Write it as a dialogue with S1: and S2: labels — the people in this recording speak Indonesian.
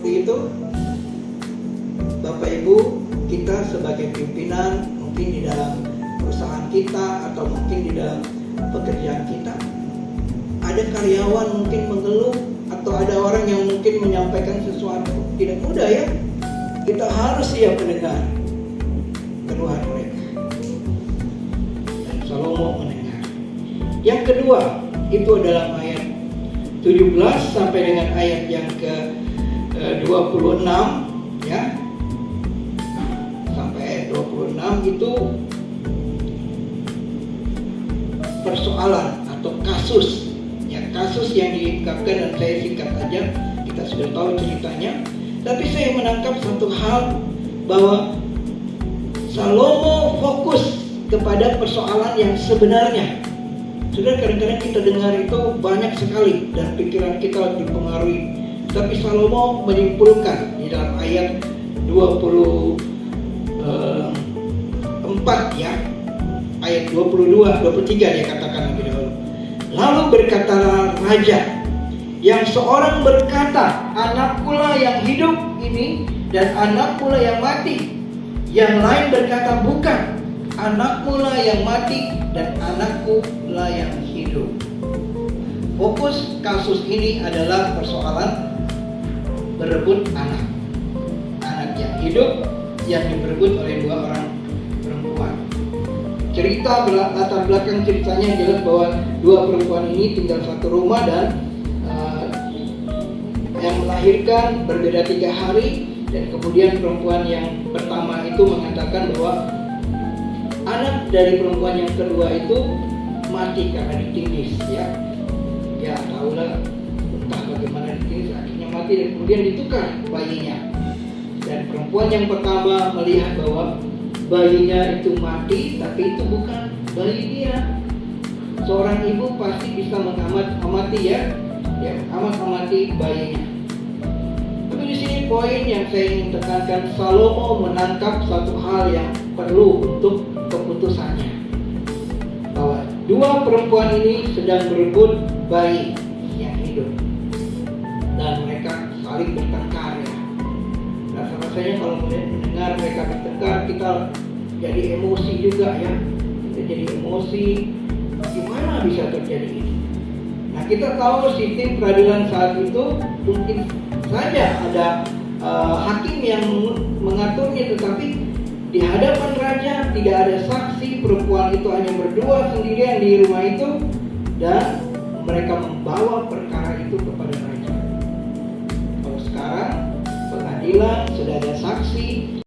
S1: Seperti itu, Bapak Ibu, kita sebagai pimpinan mungkin di dalam perusahaan kita atau mungkin di dalam pekerjaan kita, ada karyawan mungkin mengeluh atau ada orang yang mungkin menyampaikan sesuatu tidak mudah ya. Kita harus siap mendengar keluhan mereka. Dan Salomo mendengar. Yang kedua, itu adalah ayat 17 sampai dengan ayat yang ke 26 ya. Sampai ayat 26 itu persoalan atau kasus. Ya, kasus yang diungkapkan, dan saya singkat aja, kita sudah tahu ceritanya. Tapi saya menangkap satu hal, bahwa Salomo fokus kepada persoalan yang sebenarnya. Sudah, kadang-kadang kita dengar itu banyak sekali dan pikiran kita dipengaruhi. Tapi Salomo menyimpulkan di dalam ayat 24 ya, ayat 22, 23 dia katakan lebih dahulu. Lalu berkatalah raja, yang seorang berkata, anakkulah yang hidup ini dan anakkulah yang mati. Yang lain berkata, bukan, anakmulah yang mati dan anakkulah yang hidup. Fokus kasus ini adalah persoalan berebut anak. Anak yang hidup yang diberebut oleh dua orang perempuan. Cerita latar belakang ceritanya jelas bahwa dua perempuan ini tinggal satu rumah, dan yang melahirkan berbeda 3 hari. Dan kemudian perempuan yang pertama itu mengatakan bahwa anak dari perempuan yang kedua itu mati karena ditindis ya. Ya tahulah entah bagaimana ditindis, akhirnya mati dan kemudian ditukar bayinya. Dan perempuan yang pertama melihat bahwa bayinya itu mati, tapi itu bukan bayi dia. Seorang ibu pasti bisa mengamati ya, mengamati bayinya. Tapi di sini poin yang saya ingin tekankan, Salomo menangkap satu hal yang perlu untuk keputusannya, bahwa dua perempuan ini sedang berebut bayi yang hidup, dan mereka saling bertengkar ya. Rasanya kalau mendengar mereka bertengkar, kita jadi emosi juga ya. Kita jadi emosi, gimana bisa terjadi ini? Nah, kita tahu sistem peradilan saat itu mungkin saja ada hakim yang mengaturnya, tetapi di hadapan raja tidak ada saksi. Perempuan itu hanya berdua sendirian di rumah itu, dan mereka membawa perkara itu kepada raja. Kalau sekarang pengadilan sudah ada saksi,